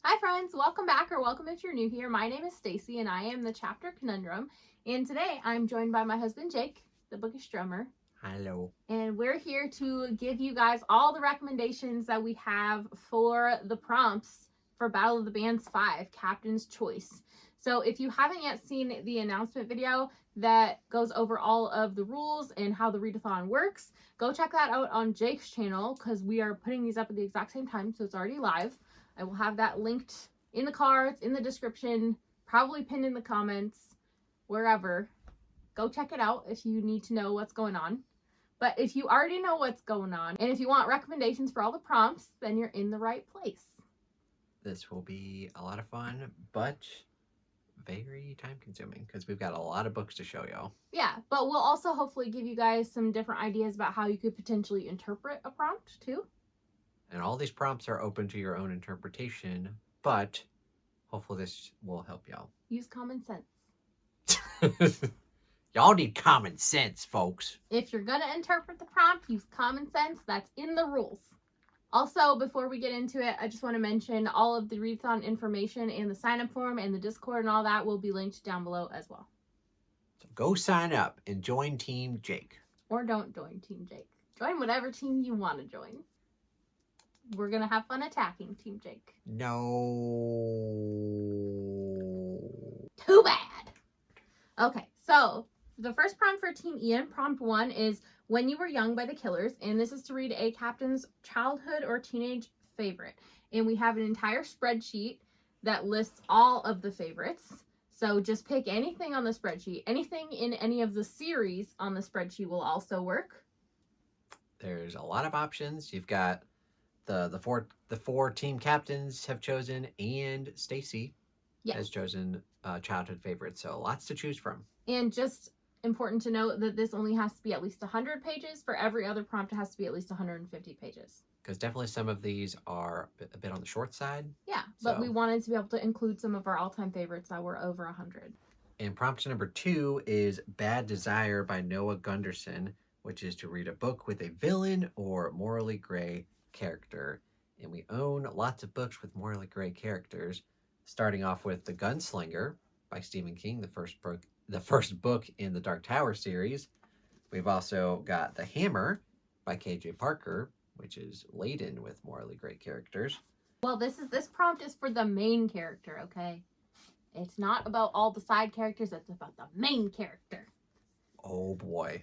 Hi friends, welcome back or welcome if you're new here. My name is Stacy and I am the Chapter Conundrum. And today I'm joined by my husband Jake, the bookish drummer. Hello. And we're here to give you guys all the recommendations that we have for the prompts for Battle of the Bands 5, Captain's Choice. So if you haven't yet seen the announcement video that goes over all of the rules and how the readathon works, go check that out on Jake's channel because we are putting these up at the exact same time, so it's already live. I will have that linked in the cards, in the description, probably pinned in the comments, wherever. Go check it out if you need to know what's going on. But if you already know what's going on, and if you want recommendations for all the prompts, then you're in the right place. This will be a lot of fun, but very time-consuming because we've got a lot of books to show y'all. Yeah, but we'll also hopefully give you guys some different ideas about how you could potentially interpret a prompt, too. And all these prompts are open to your own interpretation, but hopefully this will help y'all. Use common sense. Y'all need common sense, folks. If you're going to interpret the prompt, use common sense. That's in the rules. Also, before we get into it, I just want to mention all of the readathon information and the sign-up form and the Discord and all that will be linked down below as well. So go sign up and join Team Jake. Or don't join Team Jake. Join whatever team you want to join. We're going to have fun attacking Team Jake. No. Too bad. Okay, so the first prompt for Team Ian, prompt 1, is When You Were Young by the Killers. And this is to read a captain's childhood or teenage favorite. And we have an entire spreadsheet that lists all of the favorites. So just pick anything on the spreadsheet. Anything in any of the series on the spreadsheet will also work. There's a lot of options. You've got the four team captains have chosen, and Stacy has chosen childhood favorites. So lots to choose from. And just important to note that this only has to be at least 100 pages. For every other prompt, it has to be at least 150 pages. Because definitely some of these are a bit on the short side. Yeah, but we wanted to be able to include some of our all-time favorites that were over 100. And prompt number 2 is Bad Desire by Noah Gunderson, which is to read a book with a villain or morally gray character. And we own lots of books with morally gray characters, starting off with The Gunslinger by Stephen King, the first book in the Dark Tower series. We've also got The Hammer by K.J. Parker, which is laden with morally great characters. Well, this prompt is for the main character, okay? It's not about all the side characters, it's about the main character. Oh boy.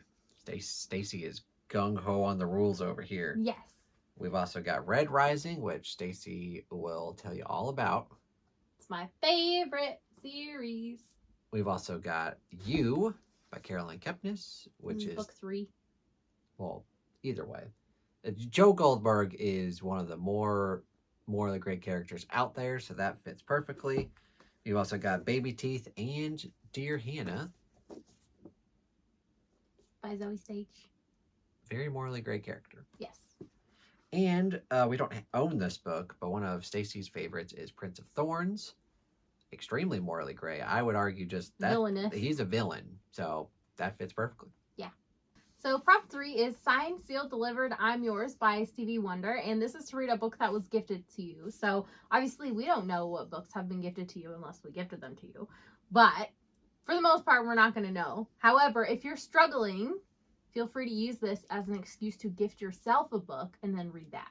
Stacy is gung-ho on the rules over here. Yes. We've also got Red Rising, which Stacy will tell you all about. It's my favorite series. We've also got You by Caroline Kepnes, which is... Book 3. Well, either way. Joe Goldberg is one of the morally great characters out there, so that fits perfectly. You've also got Baby Teeth and Dear Hannah by Zoe Stage. Very morally great character. Yes. And we don't own this book, but one of Stacy's favorites is Prince of Thorns. Extremely morally gray. I would argue just that villainous. He's a villain, so that fits perfectly. Yeah. So prompt 3 is Signed, Sealed, Delivered, I'm Yours by Stevie Wonder. And this is to read a book that was gifted to you. So obviously we don't know what books have been gifted to you unless we gifted them to you. But for the most part, we're not going to know. However, if you're struggling, feel free to use this as an excuse to gift yourself a book and then read that.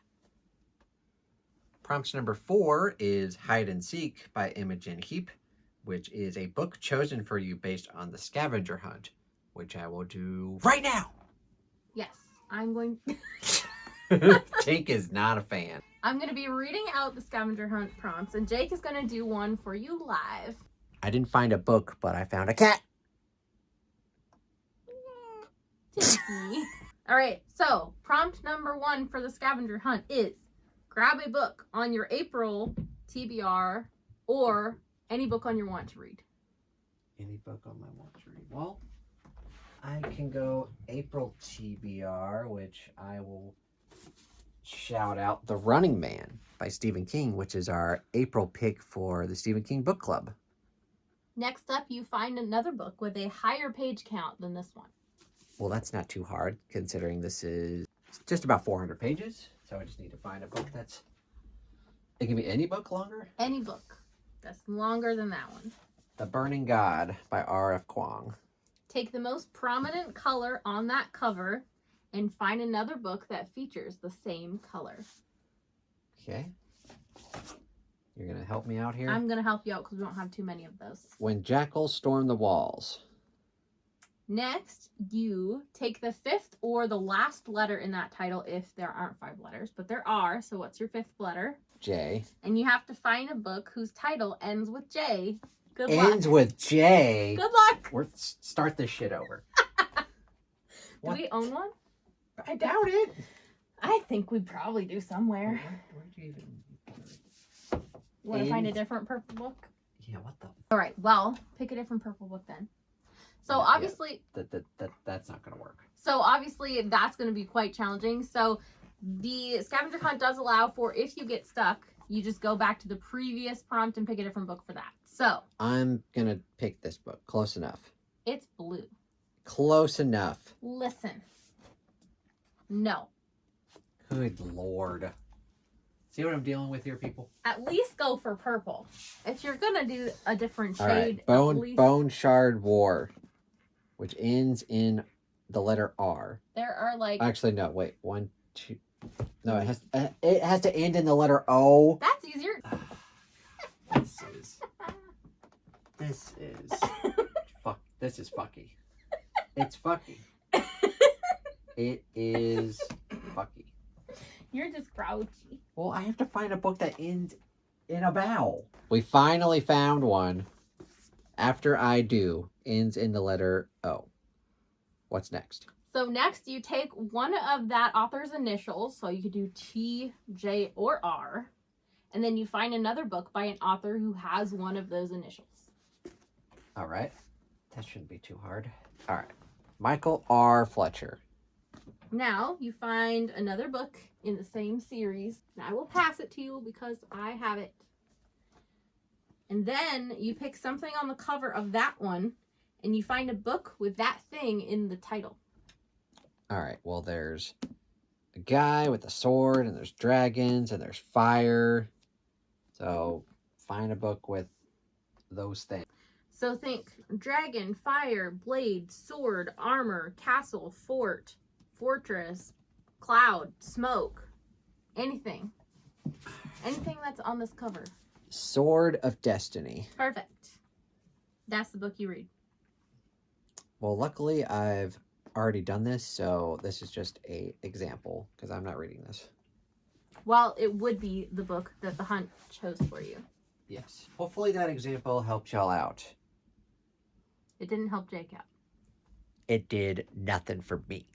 Prompt number 4 is Hide and Seek by Imogen Heap, which is a book chosen for you based on the Scavenger Hunt, which I will do right now. Yes, I'm going... Jake is not a fan. I'm going to be reading out the Scavenger Hunt prompts, and Jake is going to do one for you live. I didn't find a book, but I found a cat. All right, so prompt number 1 for the Scavenger Hunt is grab a book on your April TBR or any book on your want to read. Any book on my want to read? Well, I can go April TBR, which I will shout out The Running Man by Stephen King, which is our April pick for the Stephen King Book Club. Next up, you find another book with a higher page count than this one. Well, that's not too hard, considering this is just about 400 pages. So I just need to find a book that's It can be any book longer? Any book that's longer than that one. The Burning God by R.F. Kuang. Take the most prominent color on that cover and find another book that features the same color. Okay. You're going to help me out here? I'm going to help you out because we don't have too many of those. When Jackals Storm the Walls. Next, you take the fifth or the last letter in that title if there aren't 5 letters, but there are. So what's your 5th letter? J. And you have to find a book whose title ends with J. Good luck. Ends with J. Good luck. Start this shit over. Do we own one? I doubt it. I think we probably do somewhere. Where'd you even... You want to find a different purple book? Yeah, what the... All right, well, pick a different purple book then. So Yeah, obviously... That's not going to work. So obviously that's going to be quite challenging. So the Scavenger Hunt does allow for, if you get stuck, you just go back to the previous prompt and pick a different book for that. So... I'm going to pick this book. Close enough. It's blue. Close enough. Listen. No. Good Lord. See what I'm dealing with here, people? At least go for purple. If you're going to do a different shade... All right. Bone Shard War, which ends in the letter R. There are like... Actually, no. Wait. 1, 2... No, it has to end in the letter O. That's easier. This is This is fucky. It's fucky. It is fucky. You're just grouchy. Well, I have to find a book that ends in a vowel. We finally found one. After I Do ends in the letter O. What's next? So next you take one of that author's initials. So you could do T, J, or R. And then you find another book by an author who has one of those initials. All right. That shouldn't be too hard. All right. Michael R. Fletcher. Now you find another book in the same series. And I will pass it to you because I have it. And then you pick something on the cover of that one and you find a book with that thing in the title. All right. Well, there's a guy with a sword and there's dragons and there's fire. So find a book with those things. So think dragon, fire, blade, sword, armor, castle, fort, fortress, cloud, smoke, anything. Anything that's on this cover. Sword of Destiny. Perfect. That's the book you read. Well, luckily I've already done this, so this is just a example because I'm not reading this. Well, it would be the book that the hunt chose for you. Yes. Hopefully that example helped y'all out. It didn't help Jake out. It did nothing for me.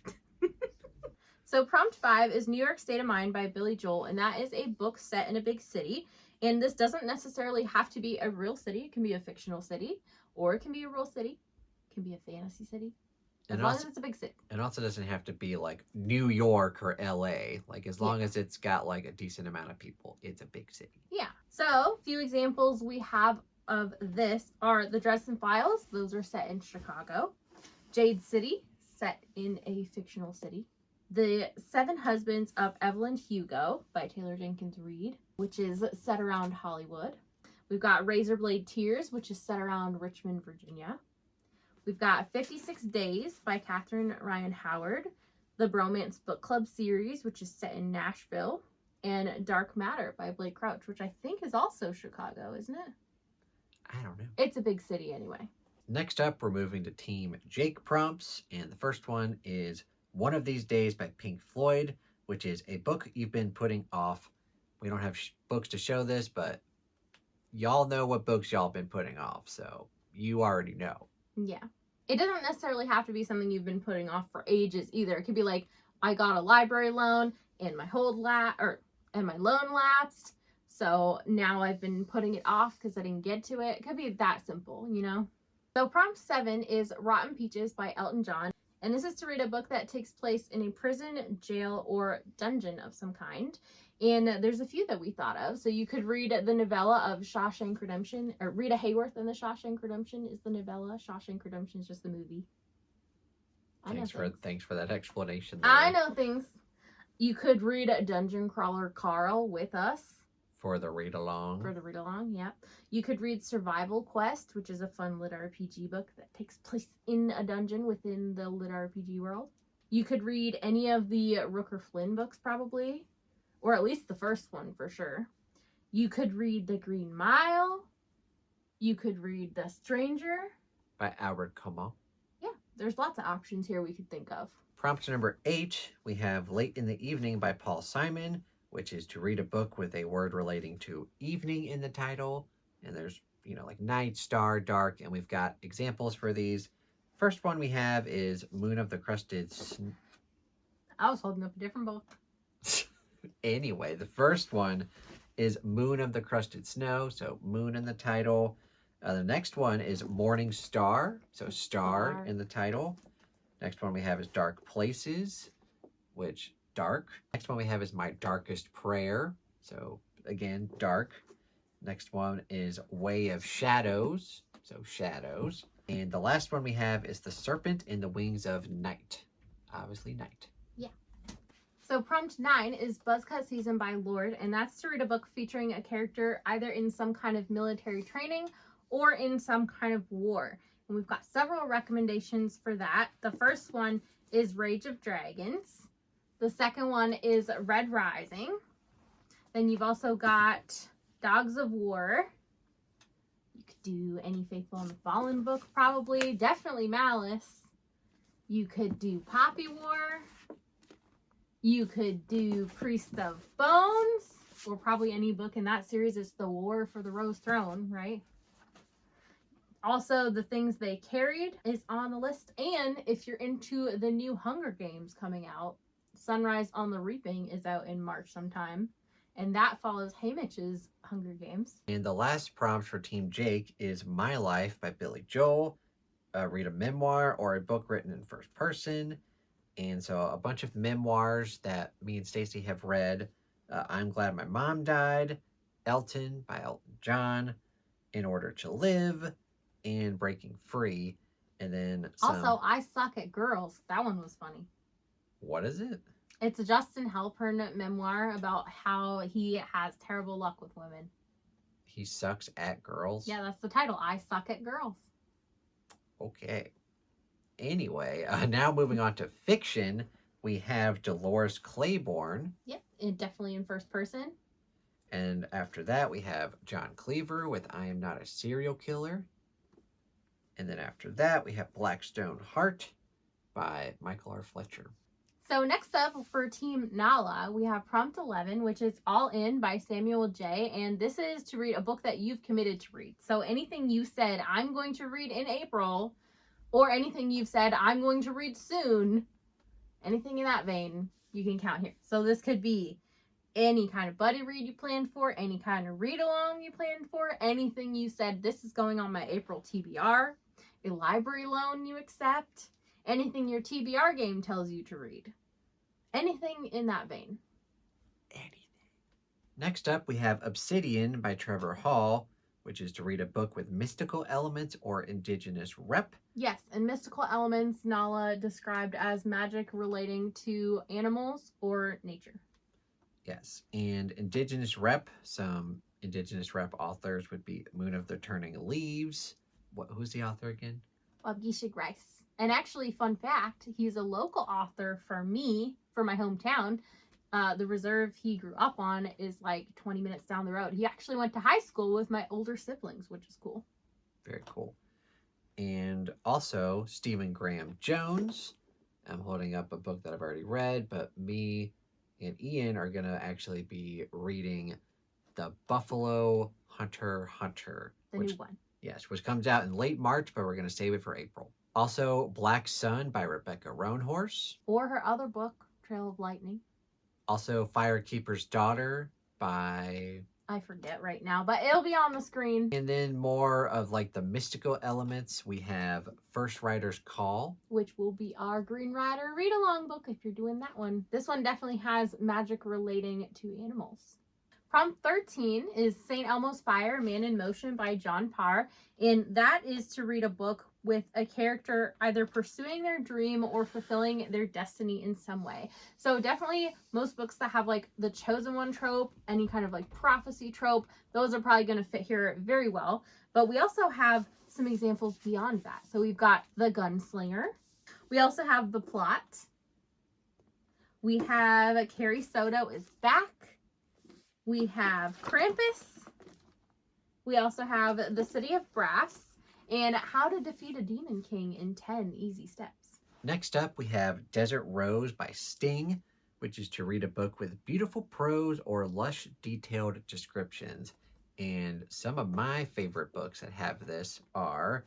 So prompt 5 is New York State of Mind by Billy Joel, and that is a book set in a big city. And this doesn't necessarily have to be a real city. It can be a fictional city, or it can be a real city. It can be a fantasy city. As long as it's a big city. It also doesn't have to be like New York or LA. Like as long as it's got like a decent amount of people, it's a big city. Yeah. So a few examples we have of this are the Dresden Files. Those are set in Chicago. Jade City, set in a fictional city. The Seven Husbands of Evelyn Hugo by Taylor Jenkins Reid, which is set around Hollywood. We've got Razorblade Tears, which is set around Richmond, Virginia. We've got 56 Days by Catherine Ryan Howard, the Bromance Book Club series, which is set in Nashville, and Dark Matter by Blake Crouch, which I think is also Chicago, isn't it? I don't know. It's a big city anyway. Next up, we're moving to Team Jake prompts, and the first one is One of These Days by Pink Floyd, which is a book you've been putting off. We don't have books to show this, but y'all know what books y'all been putting off, so you already know. Yeah. It doesn't necessarily have to be something you've been putting off for ages either. It could be like, I got a library loan and my my loan lapsed. So now I've been putting it off because I didn't get to it. It could be that simple, you know? So prompt 7 is Rotten Peaches by Elton John. And this is to read a book that takes place in a prison, jail, or dungeon of some kind. And there's a few that we thought of. So you could read the novella of Shawshank Redemption, or Rita Hayworth and the Shawshank Redemption is the novella. Shawshank Redemption is just the movie. Thanks for that explanation there. I know things. You could read Dungeon Crawler Carl with us For the read-along. For the read-along, yeah. You could read Survival Quest, which is a fun lit RPG book that takes place in a dungeon within the lit RPG world. You could read any of the Rooker Flynn books, probably, or at least the first one for sure. You could read The Green Mile. You could read The Stranger. By Albert Camus. Yeah, there's lots of options here we could think of. Prompt number 8, we have Late in the Evening by Paul Simon, which is to read a book with a word relating to evening in the title. And there's, like night, star, dark, and we've got examples for these. First one we have is Moon of the Crusted Snow. I was holding up a different book. Anyway, the first one is Moon of the Crusted Snow, so moon in the title. The next one is Morning Star, so star in the title. Next one we have is Dark Places, which dark. Next one we have is My Darkest Prayer, so again, dark. Next one is Way of Shadows, so shadows. And the last one we have is The Serpent in the Wings of Night, obviously night. Yeah. So prompt 9 is Buzzcut Season by Lord, and that's to read a book featuring a character either in some kind of military training or in some kind of war. And we've got several recommendations for that. The first one is Rage of Dragons. The second one is Red Rising. Then you've also got Dogs of War. You could do Any Faithful and the Fallen book, probably. Definitely Malice. You could do Poppy War. You could do Priest of Bones, or probably any book in that series. It's the War for the Rose Throne, right? Also, The Things They Carried is on the list. And if you're into the new Hunger Games coming out, Sunrise on the Reaping is out in March sometime. And that follows Haymitch's Hunger Games. And the last prompt for Team Jake is My Life by Billy Joel. Read a memoir or a book written in first person. And so a bunch of memoirs that me and Stacy have read. I'm Glad My Mom Died, Elton by Elton John, In Order to Live, and Breaking Free. And then Also, I Suck at Girls. That one was funny. What is it? It's a Justin Halpern memoir about how he has terrible luck with women. He sucks at girls? Yeah, that's the title. I Suck at Girls. Okay. Anyway, now moving on to fiction, we have Dolores Claiborne. Yep, and definitely in first person. And after that, we have John Cleaver with I Am Not a Serial Killer. And then after that, we have Blackstone Heart by Michael R. Fletcher. So next up for Team Nala, we have Prompt 11, which is All In by Samuel J. And this is to read a book that you've committed to read. So anything you said, I'm going to read in April, or anything you've said, I'm going to read soon, anything in that vein, you can count here. So this could be any kind of buddy read you planned for, any kind of read-along you planned for, anything you said, this is going on my April TBR, a library loan you accept, anything your TBR game tells you to read. Anything in that vein. Anything. Next up, we have Obsidian by Trevor Hall, which is to read a book with mystical elements or indigenous rep. Yes, and mystical elements, Nala described as magic relating to animals or nature. Yes, and indigenous rep, some indigenous rep authors would be Moon of the Turning Leaves. Who's the author again? Wagisha Grice. And actually, fun fact, he's a local author for me, for my hometown. The reserve he grew up on is like 20 minutes down the road. He actually went to high school with my older siblings, which is cool. Very cool. And also, Stephen Graham Jones. I'm holding up a book that I've already read, but me and Ian are going to actually be reading The Buffalo Hunter. The new one. Yes, which comes out in late March, but we're going to save it for April. Also, Black Sun by Rebecca Roanhorse. Or her other book, Trail of Lightning. Also, Firekeeper's Daughter by... I forget right now, but it'll be on the screen. And then more of like the mystical elements, we have First Writer's Call. Which will be our Green Rider read-along book if you're doing that one. This one definitely has magic relating to animals. Prompt 13 is St. Elmo's Fire, Man in Motion by John Parr. And that is to read a book with a character either pursuing their dream or fulfilling their destiny in some way. So definitely most books that have like the chosen one trope, any kind of like prophecy trope, those are probably going to fit here very well. But we also have some examples beyond that. So we've got the gunslinger. We also have the plot. We have Carrie Soto is back. We have Krampus. We also have The City of Brass and How to Defeat a Demon King in 10 Easy Steps. Next up, we have Desert Rose by Sting, which is to read a book with beautiful prose or lush, detailed descriptions. And some of my favorite books that have this are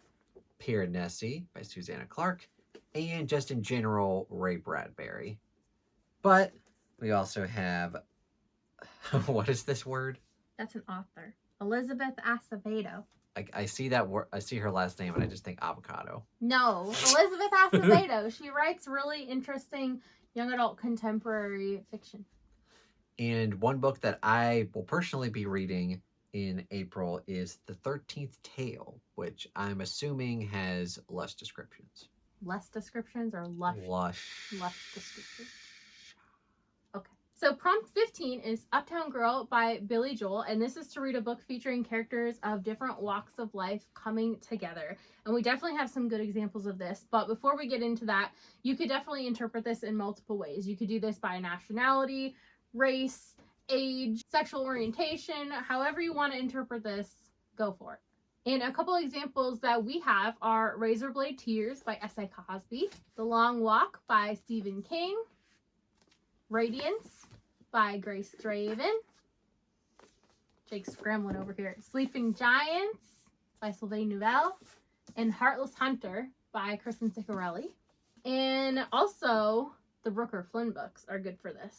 Piranesi by Susanna Clark and just in general, Ray Bradbury. But we also have, what is this word? That's an author. Elizabeth Acevedo. I see that word. I see her last name and I just think avocado. No, Elizabeth Acevedo. She writes really interesting young adult contemporary fiction. And one book that I will personally be reading in April is The 13th Tale, which I'm assuming has lush descriptions. Less descriptions or lush? Lush descriptions. Okay. So prompt 15 is Uptown Girl by Billy Joel, and this is to read a book featuring characters of different walks of life coming together. And we definitely have some good examples of this, but before we get into that, you could definitely interpret this in multiple ways. You could do this by nationality, race, age, sexual orientation, however you want to interpret this, go for it. And a couple examples that we have are Razorblade Tears by S.A. Cosby, The Long Walk by Stephen King, Radiance by Grace Draven, Jake's scrambling over here, Sleeping Giants by Sylvain Nouvelle, and Heartless Hunter by Kristen Ciccarelli. And also, the Rooker Flynn books are good for this.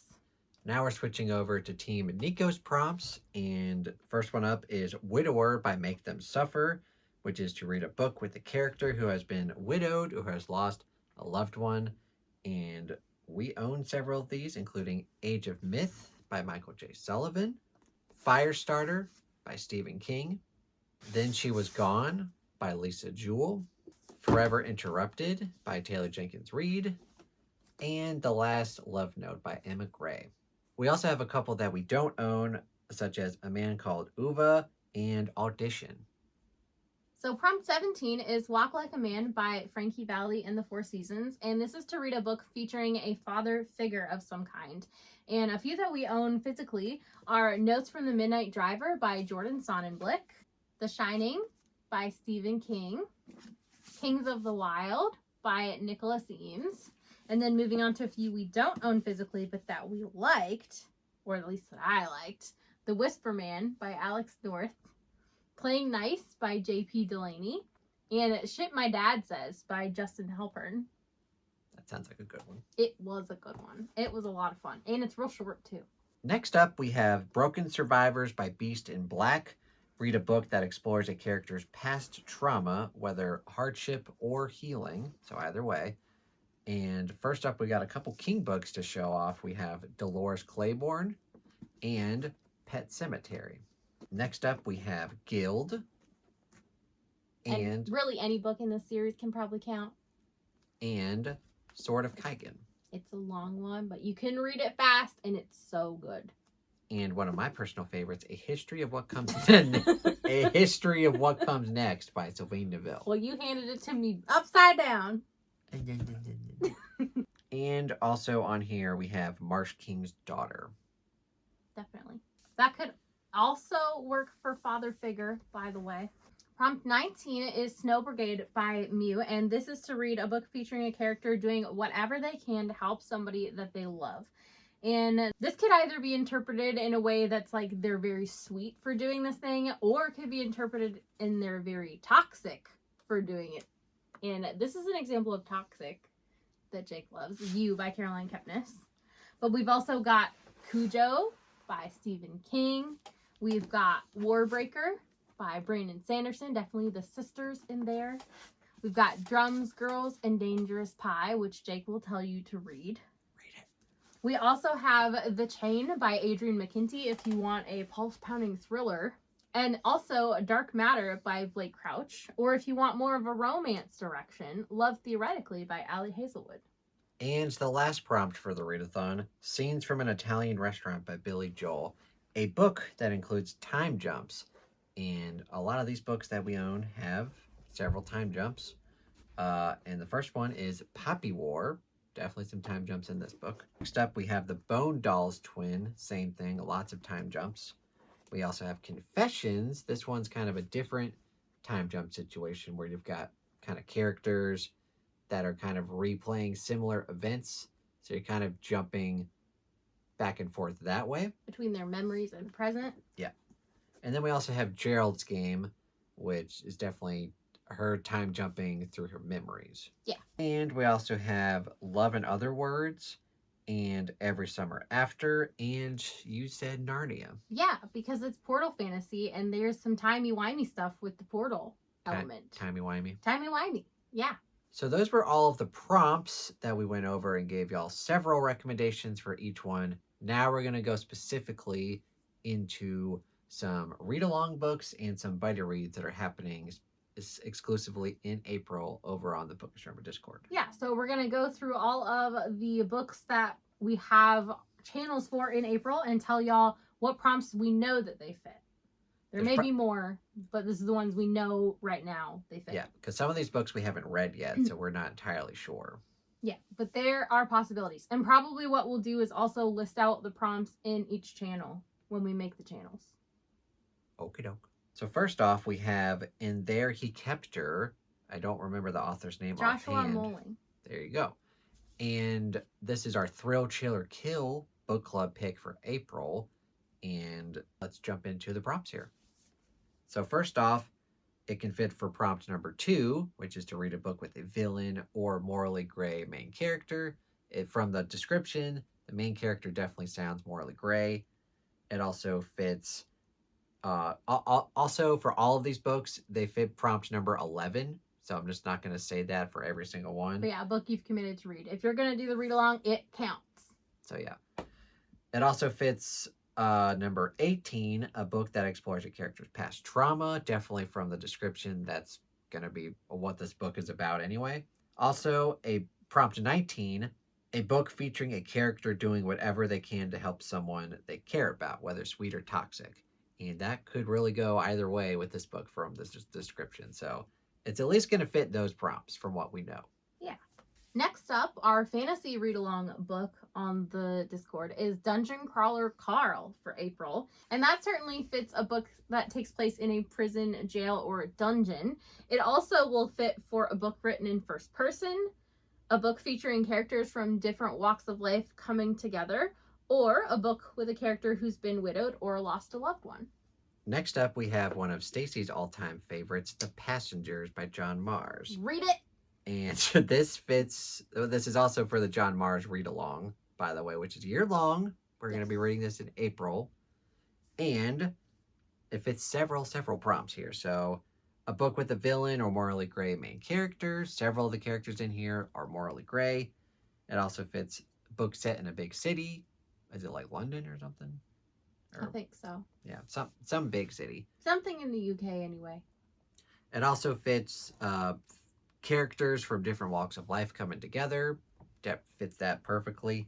Now we're switching over to Team Nico's prompts, and first one up is Widower by Make Them Suffer, which is to read a book with a character who has been widowed, who has lost a loved one, and we own several of these, including Age of Myth by Michael J. Sullivan, Firestarter by Stephen King, Then She Was Gone by Lisa Jewell, Forever Interrupted by Taylor Jenkins Reid, and The Last Love Note by Emma Gray. We also have a couple that we don't own, such as A Man Called Uva and Audition. So prompt 17 is Walk Like a Man by Frankie Valli and the Four Seasons, and this is to read a book featuring a father figure of some kind. And a few that we own physically are Notes from the Midnight Driver by Jordan Sonnenblick, The Shining by Stephen King, Kings of the Wild by Nicholas Eames, and then moving on to a few we don't own physically but that we liked, or at least that I liked, The Whisper Man by Alex North, Playing Nice by J.P. Delaney, and Shit My Dad Says by Justin Halpern. That sounds like a good one. It was a good one. It was a lot of fun, and it's real short too. Next up, we have Broken Survivors by Beast in Black. Read a book that explores a character's past trauma, whether hardship or healing, so either way. And first up, we got a couple King books to show off. We have Dolores Claiborne and Pet Sematary. Next up, we have Guild. And really any book in this series can probably count. And Sword of Kaigen. It's a long one, but you can read it fast, and it's so good. And one of my personal favorites, A History of What Comes A History of What Comes Next by Sylvain Neville. Well, you handed it to me upside down. And also on here, we have Marsh King's Daughter. Definitely. That could also work for father figure, by the way. Prompt 19 is Snow Brigade by Mew, and this is to read a book featuring a character doing whatever they can to help somebody that they love. And this could either be interpreted in a way that's like they're very sweet for doing this thing, or it could be interpreted in they're very toxic for doing it. And this is an example of toxic that Jake loves, You by Caroline Kepnes. But we've also got Cujo by Stephen King. We've got Warbreaker by Brandon Sanderson, definitely the sisters in there. We've got Drums, Girls, and Dangerous Pie, which Jake will tell you to read. We also have The Chain by Adrian McKenty if you want a pulse-pounding thriller. And also Dark Matter by Blake Crouch. Or if you want more of a romance direction, Love Theoretically by Ali Hazelwood. And the last prompt for the readathon, Scenes from an Italian Restaurant by Billy Joel, a book that includes time jumps. And a lot of these books that we own have several time jumps. And the first one is Poppy War. Definitely some time jumps in this book. Next up, we have The Bone Dolls Twin. Same thing, lots of time jumps. We also have Confessions. This one's kind of a different time jump situation where you've got kind of characters that are kind of replaying similar events. So you're kind of jumping back and forth that way. Between their memories and present. Yeah. And then we also have Gerald's Game, which is definitely her time jumping through her memories. Yeah. And we also have Love and Other Words and Every Summer After, and you said Narnia. Yeah, because it's portal fantasy and there's some timey-wimey stuff with the portal element. Timey-wimey. Timey-wimey, yeah. So those were all of the prompts that we went over and gave y'all several recommendations for each one. Now we're going to go specifically into some read-along books and some buddy reads that are happening exclusively in April over on the Bookish Rumor Discord. Yeah, so we're going to go through all of the books that we have channels for in April and tell y'all what prompts we know that they fit. There may be more, but this is the ones we know right now they fit. Yeah, because some of these books we haven't read yet, so we're not entirely sure. Yeah, but there are possibilities. And probably what we'll do is also list out the prompts in each channel when we make the channels. Okie doke. So first off, we have In There He Kept Her. I don't remember the author's name Joshua offhand. Moling. There you go. And this is our Thrill, Chill, or Kill book club pick for April. And let's jump into the prompts here. So first off, it can fit for prompt number 2, which is to read a book with a villain or morally gray main character. From the description, the main character definitely sounds morally gray. It also fits... also, for all of these books, they fit prompt number 11. So I'm just not going to say that for every single one. But yeah, a book you've committed to read. If you're going to do the read along, it counts. So yeah. It also fits number 18, a book that explores a character's past trauma. Definitely from the description, that's going to be what this book is about anyway. Also, a prompt 19, a book featuring a character doing whatever they can to help someone they care about, whether sweet or toxic. And that could really go either way with this book from this description. So it's at least going to fit those prompts from what we know. Yeah. Next up, our fantasy read-along book on the Discord is Dungeon Crawler Carl for April. And that certainly fits a book that takes place in a prison, jail, or dungeon. It also will fit for a book written in first person, a book featuring characters from different walks of life coming together, or a book with a character who's been widowed or lost a loved one. Next up, we have one of Stacy's all-time favorites, The Passengers by John Mars. Read it! And this fits, this is also for the John Mars read-along, by the way, which is year-long. We're going to be reading this in April. And it fits several prompts here. So, a book with a villain or morally gray main character. Several of the characters in here are morally gray. It also fits a book set in a big city. Is it like London or something? I think so. Yeah, some big city. Something in the UK anyway. It also fits characters from different walks of life coming together. That fits that perfectly.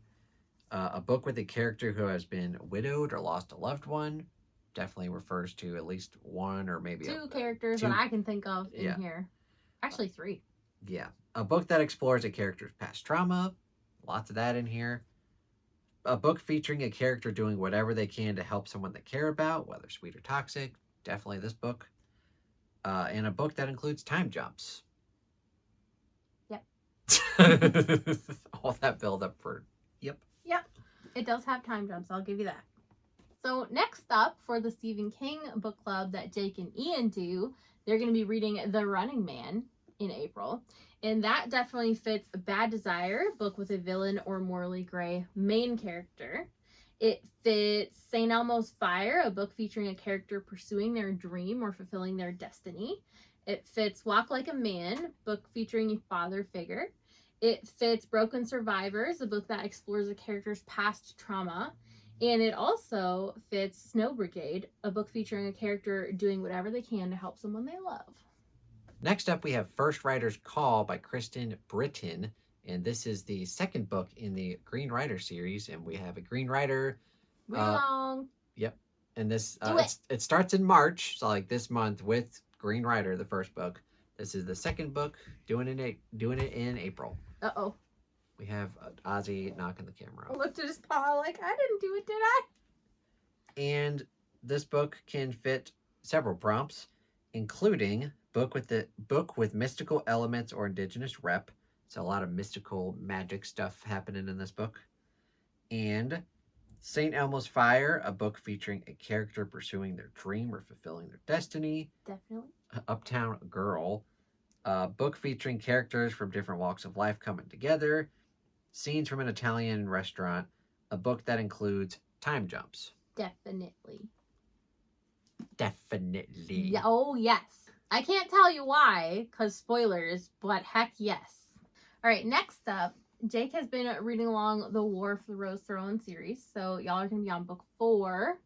A book with a character who has been widowed or lost a loved one. Definitely refers to at least one or maybe two characters that I can think of in here. Actually 3. Yeah. A book that explores a character's past trauma. Lots of that in here. A book featuring a character doing whatever they can to help someone they care about, whether sweet or toxic. Definitely this book. And a book that includes time jumps. Yep. All that build up for, yep. Yep. It does have time jumps, I'll give you that. So next up, for the Stephen King book club that Jake and Ian do, they're going to be reading The Running Man in April. And that definitely fits a Bad Desire, book with a villain or morally gray main character. It fits St. Elmo's Fire, a book featuring a character pursuing their dream or fulfilling their destiny. It fits Walk Like a Man, book featuring a father figure. It fits Broken Survivors, a book that explores a character's past trauma. And it also fits Snow Brigade, a book featuring a character doing whatever they can to help someone they love. Next up, we have First Writer's Call by Kristen Britton. And this is the second book in the Green Rider series. And we have a Green Rider. Readalong. Yep. And this Do it. it starts in March, so like this month with Green Rider, the first book. This is the second book, doing it in April. Uh-oh. We have Ozzy knocking the camera I off. looked at his paw like, I didn't do it, did I? And this book can fit several prompts, including book with mystical elements or indigenous rep. So a lot of mystical magic stuff happening in this book. And St. Elmo's Fire, a book featuring a character pursuing their dream or fulfilling their destiny. Definitely. Uptown Girl, a book featuring characters from different walks of life coming together. Scenes from an Italian Restaurant, a book that includes time jumps. Definitely. Definitely. Oh, yes. I can't tell you why, because spoilers, but heck yes. All right, next up, Jake has been reading along the War for the Rose Throne series. So y'all are going to be on book 4,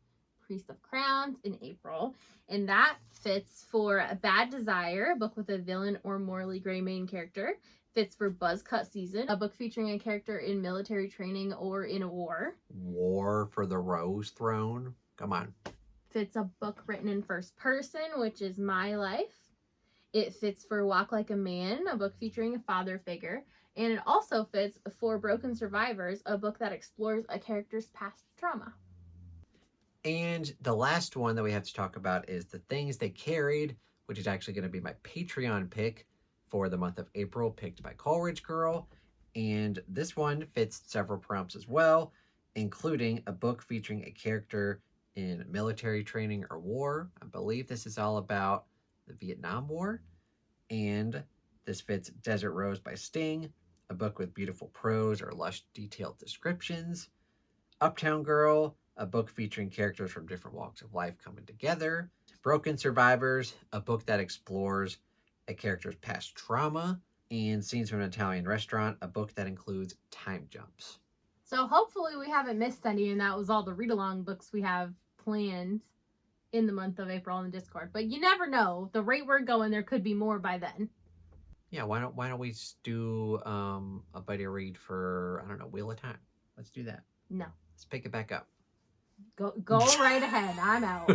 Priest of Crowns, in April. And that fits for A Bad Desire, a book with a villain or morally gray main character. Fits for Buzzcut Season, a book featuring a character in military training or in a war. War for the Rose Throne. Come on. Fits a book written in first person, which is my life. It fits for Walk Like a Man, a book featuring a father figure. And it also fits for Broken Survivors, a book that explores a character's past trauma. And the last one that we have to talk about is The Things They Carried, which is actually going to be my Patreon pick for the month of April, picked by Coleridge Girl. And this one fits several prompts as well, including a book featuring a character in military training or war. I believe this is all about the Vietnam War. And this fits Desert Rose by Sting, a book with beautiful prose or lush detailed descriptions. Uptown Girl, a book featuring characters from different walks of life coming together. Broken Survivors, a book that explores a character's past trauma. And Scenes from an Italian Restaurant, a book that includes time jumps. So hopefully we haven't missed any, and that was all the read-along books we have planned in the month of April on the Discord. But you never know. The rate we're going, there could be more by then. Yeah, why don't we do a buddy read for, I don't know, Wheel of Time? Let's do that. No. Let's pick it back up. Go right ahead. I'm out.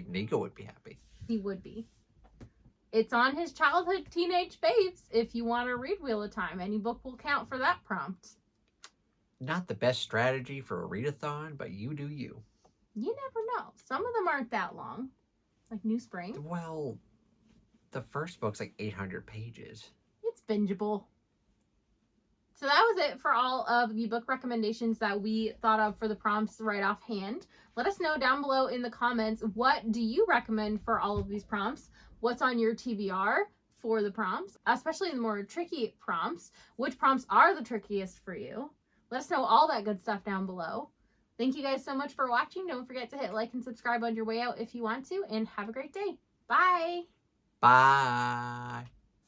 Nico would be happy. He would be. It's on his childhood teenage faves if you want to read Wheel of Time. Any book will count for that prompt. Not the best strategy for a readathon, but you do you. You never know. Some of them aren't that long. Like New Spring. Well, the first book's like 800 pages. It's bingeable. So that was it for all of the book recommendations that we thought of for the prompts right offhand. Let us know down below in the comments, what do you recommend for all of these prompts? What's on your TBR for the prompts, especially the more tricky prompts? Which prompts are the trickiest for you? Let us know all that good stuff down below. Thank you guys so much for watching. Don't forget to hit like and subscribe on your way out if you want to, and have a great day. Bye. Bye.